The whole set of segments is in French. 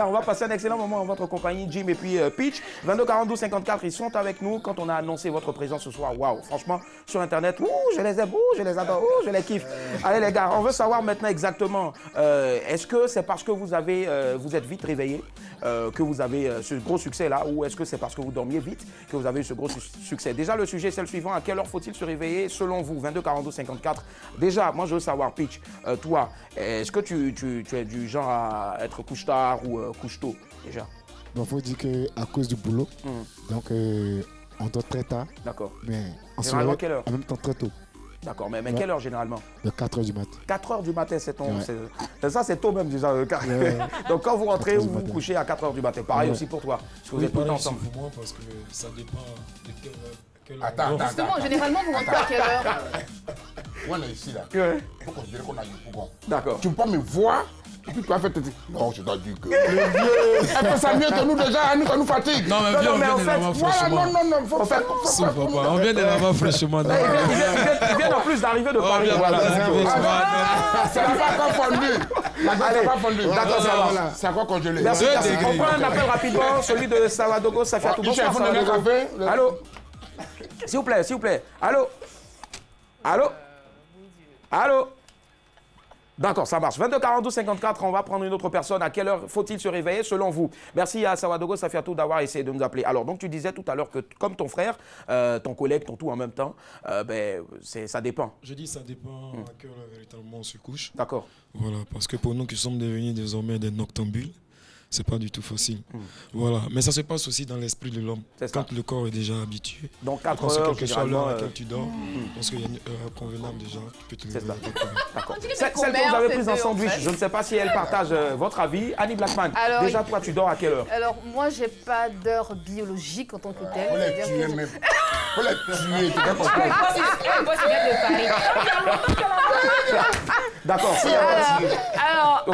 On va passer un excellent moment en votre compagnie, Jim et puis Peach. 22 42 54, ils sont avec nous quand on a annoncé votre présence ce soir. Waouh, franchement, sur Internet, je les aime, je les adore, je les kiffe. Allez les gars, on veut savoir maintenant exactement, est-ce que c'est parce que vous êtes vite réveillé que vous avez ce gros succès-là, ou est-ce que c'est parce que vous dormiez vite que vous avez eu ce gros succès? Déjà, le sujet, c'est le suivant. À quelle heure faut-il se réveiller selon vous? 22 42 54. Déjà, moi, je veux savoir, Peach, toi, est-ce que tu es du genre à être couche-tard ou couche-tôt, déjà? Il faut dire qu'à cause du boulot, donc on dort très tard. D'accord. Mais on se Généralement, lève quelle heure? en même temps très tôt. D'accord, mais quelle heure généralement? De 4 h du matin. 4 h du matin, c'est ton... Ouais. Ça, c'est tôt même déjà. Donc quand vous rentrez, vous vous couchez à 4 h du matin. Pareil aussi pour toi, parce que vous êtes tout le temps ensemble. Pour moi, parce que ça dépend de quelle heure. Attends. Justement, généralement, vous rentrez à quelle heure? On est ici là. Ouais. Il faut considérer qu'on a eu pour D'accord. Tu ne peux pas me voir et puis tu vas faire te dire non, je dois dire que le vieux, elle fait ça mieux que nous déjà, nous ça nous fatigue. Non, mais viens, on vient de l'avoir fraîchement. Non, faut faire. On vient de l'avoir fraîchement. Ils viennent en plus d'arriver de Paris. Ça n'a pas encore fondu. La glace n'a pas fondu. D'accord, ça va. C'est encore congelé. Merci. On prend un appel rapidement, celui de Savadogo Safiatou. Bonsoir, Savadogo. Allô? S'il vous plaît. Allô? Allô? D'accord, ça marche. 22 42 54, on va prendre une autre personne. À quelle heure faut-il se réveiller selon vous? Merci à Savadogo Safiatou d'avoir essayé de nous appeler. Alors, donc tu disais tout à l'heure que comme ton frère, ton collègue, ton tout en même temps, ça dépend. Je dis ça dépend à quelle heure véritablement on se couche. D'accord. Voilà, parce que pour nous qui sommes devenus désormais des noctambules, c'est pas du tout facile. Voilà, mais ça se passe aussi dans l'esprit de l'homme. Quand le corps est déjà habitué. Donc 4 heures, heures, quelle que soit l'heure à laquelle tu dors, parce qu'il y a une heure convenable déjà, tu peux te lever. D'accord. Celle que vous avez prise en sandwich, je ne sais pas si elle partage votre avis. Annie Blackman, alors, déjà toi tu dors à quelle heure? Alors moi j'ai pas d'heure biologique en tant que telle. On les tuer même. On les tuer, tu vas comprendre. D'accord. Alors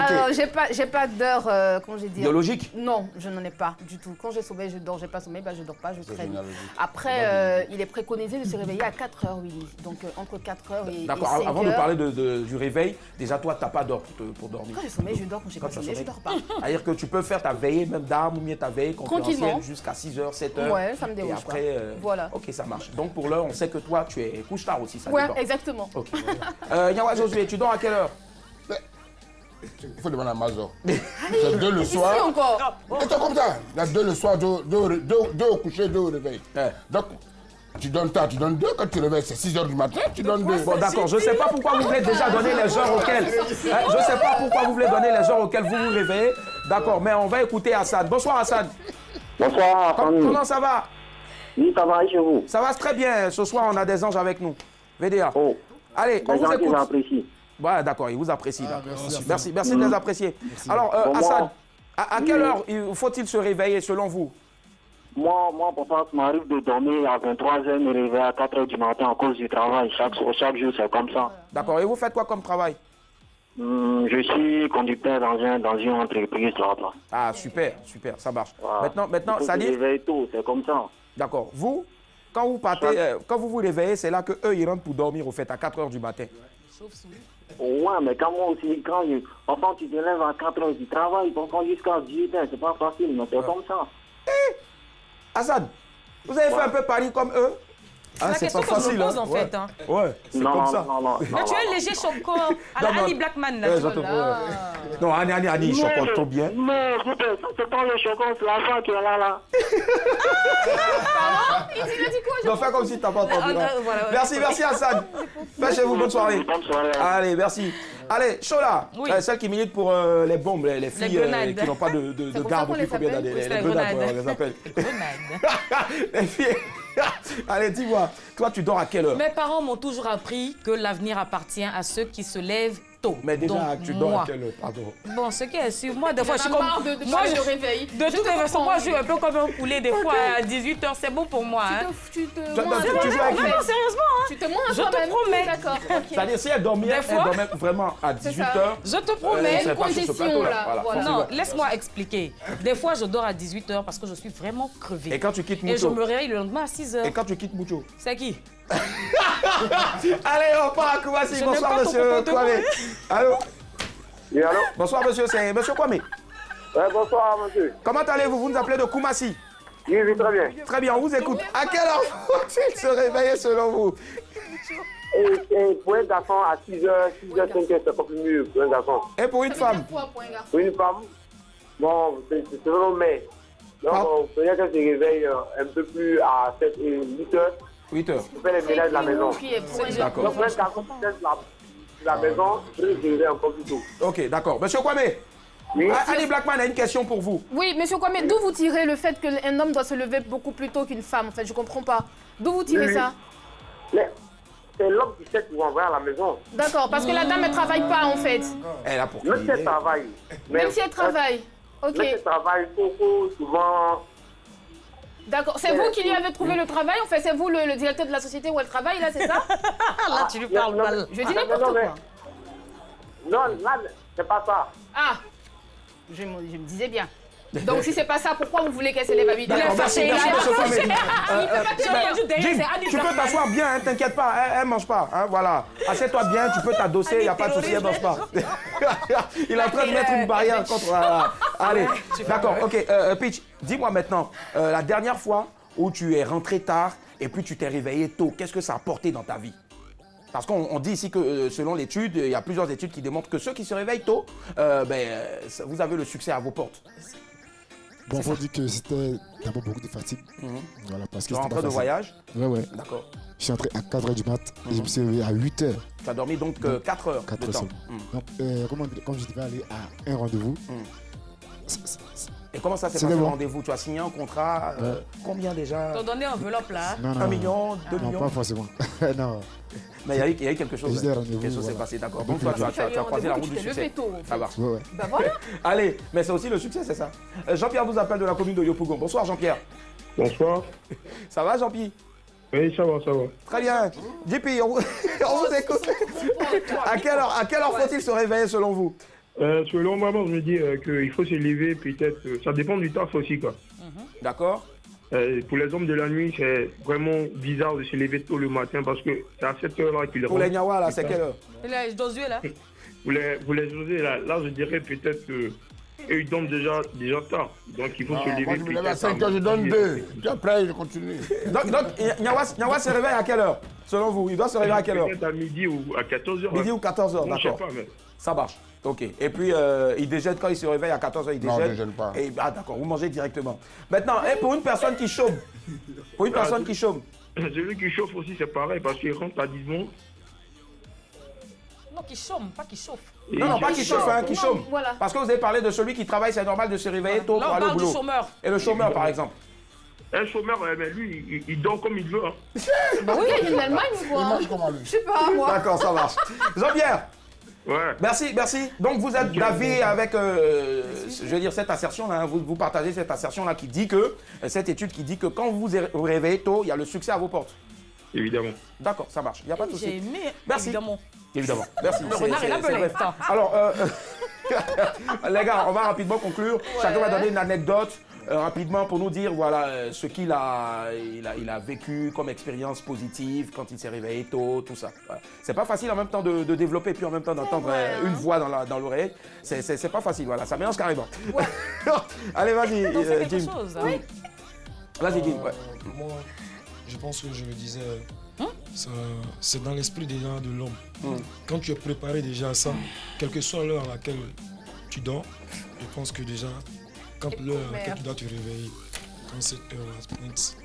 j'ai pas d'heure, comment j'ai dit? Biologique? Non, je n'en ai pas du tout. Quand j'ai sommeil, je dors. J'ai pas sommeil, je dors pas, je traîne. Après, il est préconisé de se réveiller à 4 h, oui. Donc entre 4 h et 5 h. D'accord, avant de parler du réveil, déjà toi tu n'as pas d'heure pour dormir. Quand j'ai sommeil, je dors. Quand j'ai pas sommeil, je dors pas. C'est-à-dire que tu peux faire ta veillée même d'armes ou bien ta veilleille confidentielle jusqu'à 6 h, 7 h. Ouais, ça me dérange. Et après, voilà. Ok, ça marche. Donc pour l'heure, on sait que toi tu es couche-tard aussi, ça ouais, dépend. Exactement. Ok. Yawa Josué, tu dors à quelle heure? Il faut demander à Mazor. C'est 2 le soir. Ici encore. C'est comme ça. Il y a 2 le soir, 2 au coucher, 2 au réveil. Donc, tu donnes 2. Quand tu réveilles, c'est 6 h du matin, tu donnes 2. Bon, d'accord. Je ne sais pas pourquoi vous voulez déjà donner les heures auxquelles. Je ne sais pas pourquoi vous voulez donner les heures auxquelles vous vous réveillez. D'accord, mais on va écouter Hassan. Bonsoir Hassan. Bonsoir, famille. Comment ça va? Oui, ça va et chez vous? Ça va très bien. Ce soir, on a des anges avec nous. VDA. Oh. Allez, on vous écoute. J'apprécie. Ouais, d'accord, il vous apprécie. Merci de les apprécier. Alors, Hassan, à quelle heure faut-il se réveiller selon vous? Moi, papa, ça m'arrive de dormir à 23 h, me réveiller à 4 h du matin à cause du travail. Chaque jour, c'est comme ça. D'accord, et vous faites quoi comme travail? Je suis conducteur dans une entreprise là-bas. Ah, super, ça marche. Voilà. Maintenant, ça dit... Je me réveille tôt, c'est comme ça. D'accord. Vous, quand vous partez, quand vous vous réveillez, c'est là qu'eux, ils rentrent pour dormir, au fait, à 4 h du matin. Ouais, mais quand moi aussi, enfin, tu te lèves à 4 h du travail, jusqu'à 18 h, c'est pas facile, mais c'est comme ça. Hassan, vous avez fait un peu Paris comme eux? Ah, c'est pas facile, en fait. Hein. Ouais, c'est comme ça. Non, tu es léger choquant à la Annie Blackman. Là, non, Annie, il chocote trop bien. Mais c'est pas le chocolat, c'est la femme qui est là. Pardon? Il dit quoi? Non, fais comme si tu n'as pas entendu. Merci Hassan. Faites chez vous, bonne soirée. Bonne soirée. Allez, merci. Allez, Chola, celle qui milite pour les bombes, les filles qui n'ont pas de garde depuis combien d'années? Les grenades, on les appelle. Les filles. Allez, dis-moi, toi, tu dors à quelle heure? Mes parents m'ont toujours appris que l'avenir appartient à ceux qui se lèvent tôt. Mais déjà, donc, tu dors à quelle heure? Pardon. Bon, ce qui est sûr, moi, des fois, je suis comme... Moi, je réveille. De toutes les façons, moi, je suis un peu comme un poulet, des fois, à 18 h, c'est bon pour moi. Tu joues avec qui? Non, sérieusement. Tu te moins je te promets. D'accord. C'est-à-dire, si elle dormait vraiment à 18 h... Je te promets. Une condition, là. Non, laisse-moi expliquer. Des fois, je dors à 18 h parce que je suis vraiment crevée. Et quand tu quittes Moucho? Et je me réveille le lendemain à 6 h. Et quand tu quittes Moucho? C'est qui? Allez, on part à Kouassi. Bonsoir, monsieur Kwame. Allô? Oui, allô? Bonsoir, monsieur. C'est monsieur Kwame. Bonsoir, monsieur. Comment allez-vous? Vous nous appelez de Koumassi? Oui, très bien. Très bien, on vous écoute. À quelle heure faut-il se réveiller selon vous? Et pour un garçon, à 6h, 5h, c'est pas plus mieux pour un garçon. Et pour une femme? Pour une femme, bon, c'est selon mais. Donc, on peut dire qu'elle se réveille un peu plus à 7 et 8h. 8h. On fait les ménages de la maison. D'accord. Donc, pour un garçon qui laisse la maison, je vais se réveiller encore plus tôt. Ok, d'accord. Monsieur Kwame, oui. Ali Blackman a une question pour vous. Oui, monsieur Kwame, d'où vous tirez le fait qu'un homme doit se lever beaucoup plus tôt qu'une femme? En fait, je comprends pas. D'où vous tirez ça? C'est l'homme qui sait pour envoyer à la maison. D'accord, parce que la dame, elle travaille pas, en fait. Elle a pour même si elle travaille. Même si elle travaille. Ok. Même si elle travaille beaucoup, souvent... D'accord. C'est vous qui lui avez trouvé le travail? En fait, c'est vous le directeur de la société où elle travaille, là, c'est ça? Là, tu lui parles mal. Je dis n'importe quoi. Non, là, c'est pas ça. Ah, je me disais bien. Donc, si c'est pas ça, pourquoi vous voulez qu'elle se lève à 8h? D'accord, merci, monsieur Kwame. Jim, tu peux t'asseoir. t'asseoir bien, hein, t'inquiète pas, elle mange pas, hein, voilà. Assieds-toi bien, tu peux t'adosser, il n'y a pas de souci, elle mange pas. Il est en train de mettre une barrière contre... Allez, d'accord, ok. Pitch, dis-moi maintenant, la dernière fois où tu es rentré tard et puis tu t'es réveillé tôt, qu'est-ce que ça a apporté dans ta vie? Parce qu'on dit ici que selon l'étude, il y a plusieurs études qui démontrent que ceux qui se réveillent tôt, vous avez le succès à vos portes. Bon, on dit que c'était d'abord beaucoup de fatigue. Voilà, parce que tu es rentré de voyage? Ouais. D'accord. Je suis entré à 4h du mat et je me suis réveillé à 8h. Tu as dormi donc 4 heures de temps. Donc, comme je devais aller à un rendez-vous. Et comment ça s'est passé le rendez-vous? Tu as signé un contrat? Combien déjà? Tu as donné une enveloppe là? 1 million, 2 millions? Non, pas forcément. Non. Mais il y a eu quelque chose. Quelque chose s'est passé, d'accord. Donc toi, tu as croisé la route du succès. Ça va. Bah voilà. Allez, mais c'est aussi le succès, c'est ça. Jean-Pierre vous appelle de la commune de Yopougon. Bonsoir Jean-Pierre. Bonsoir. Ça va Jean-Pierre? Oui, ça va. Très bien. JP, on vous écoute. À quelle heure faut-il se réveiller selon vous? Selon moi, je me dis qu'il faut se lever peut-être. Ça dépend du taf aussi, quoi. D'accord. Pour les hommes de la nuit, c'est vraiment bizarre de se lever tôt le matin parce que c'est à cette heure-là qu'ils rentrent. Pour les Nyawa, là, c'est quelle heure? Les Josué, là. Pour les Josué, là, je dirais peut-être qu'ils dorment déjà tard. Donc il faut se lever. Moi, je me lève à 5 heures, je donne 2. Puis après, je continue. Donc Nyawa se réveille à quelle heure? Selon vous, il doit se réveiller à quelle heure? Peut-être à midi ou à 14h. Midi ou 14h, d'accord. Je sais pas, mais... Ça marche. Ok. Et puis, il déjeune quand il se réveille à 14h, il déjeune. Non, je ne déjeune pas. Et, d'accord, vous mangez directement. Maintenant, pour une personne qui chôme, Celui qui chauffe aussi, c'est pareil, parce qu'il rentre à 10 mois. Non, qui chôme, pas qui chauffe. Non, pas qui chauffe, qui chôme. Voilà. Parce que vous avez parlé de celui qui travaille, c'est normal de se réveiller tôt pour aller au boulot. Du chômeur. Et le chômeur, par exemple. Un chômeur, mais lui, il dort comme il veut. Hein. Bah oui, il y a une Allemagne ou quoi? Il mange comment lui? Je sais pas, moi. D'accord, ça marche. Jean-Pierre. Ouais. Merci. Donc vous êtes d'avis avec, je veux dire, cette assertion-là, vous partagez cette assertion-là qui dit que, cette étude qui dit que quand vous vous réveillez tôt, il y a le succès à vos portes. Évidemment. D'accord, ça marche, il n'y a pas de souci. J'ai aimé, merci. Évidemment, merci. Le renard est là, bref. Alors, les gars, on va rapidement conclure. Ouais. Chacun va donner une anecdote. Rapidement pour nous dire voilà ce qu'il a vécu comme expérience positive quand il s'est réveillé tôt, tout ça. Voilà. C'est pas facile en même temps de développer puis en même temps d'entendre une voix dans l'oreille. C'est pas facile, voilà, ça mélange carrément. Ouais. Allez, vas-y, Jim. Oui. Vas-y, Jim. Ouais. Moi, je pense que je le disais, c'est dans l'esprit déjà de l'homme. Quand tu es préparé déjà à ça, quelle que soit l'heure à laquelle tu dors, je pense que déjà quand l'heure à laquelle tu dois te réveiller, quand cette heure pointe,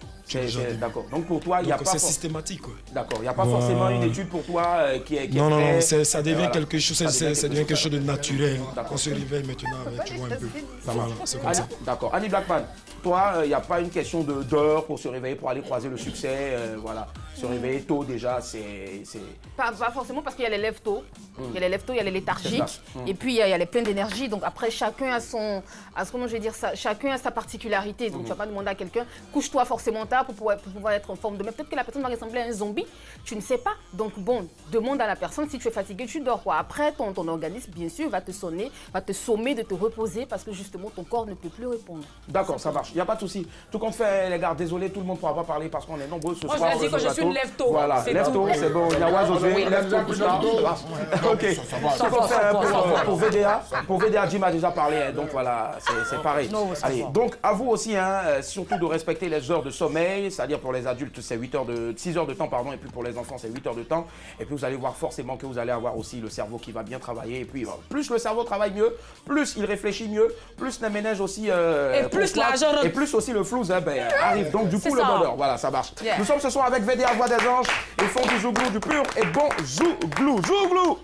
d'accord. Donc pour toi, il n'y a pas... C'est systématique, quoi. D'accord. Il n'y a pas forcément une étude pour toi qui est non, ça devient quelque chose, ça devient quelque chose de naturel. On se réveille maintenant, tu vois un peu. Voilà, c'est comme ça. D'accord. Annie Blackman, toi, il n'y a pas une question d'heure pour se réveiller, pour aller croiser le succès, voilà. Se réveiller tôt déjà, c'est... Pas forcément parce qu'il y a les lèvres tôt. Il y a les lèvres tôt, il y a les léthargiques. Et puis il y a les pleins d'énergie. Donc après, chacun a son... comment je vais dire ça? Chacun a sa particularité. Donc tu ne vas pas demander à quelqu'un, couche-toi forcément tard. tard pour pouvoir être en forme demain. Peut-être que la personne va ressembler à un zombie, tu ne sais pas. Donc bon, demande à la personne si tu es fatigué, tu dors quoi. Après, ton organisme, bien sûr, va te sommer de te reposer parce que justement, ton corps ne peut plus répondre. D'accord, ça marche. Il n'y a pas de souci. Tout compte fait, les gars, désolé, tout le monde ne pourra pas parler parce qu'on est nombreux ce soir. Moi, je vais dire que je suis une lève-tôt. Voilà, lève-tôt, c'est bon. Yawa, Josué, lève-tôt, tout ça. Ok. Tout compte fait, pour VDA, Jim a déjà parlé, hein, donc voilà, c'est pareil. Allez, donc à vous aussi, hein, surtout de respecter les heures de sommeil, c'est-à-dire pour les adultes, c'est 6 heures de temps, pardon, et puis pour les enfants, c'est 8 heures de temps. Et puis vous allez voir forcément que vous allez avoir aussi le cerveau qui va bien travailler. Et puis plus le cerveau travaille mieux, plus il réfléchit mieux, plus les ménages aussi. Et plus l'argent. Et plus aussi le flou arrive. Donc du coup, le bonheur, voilà, ça marche. Yeah. Nous sommes ce soir avec VDA Voix des Anges. Ils font du zouglou, du pur et bon zouglou. Zouglou!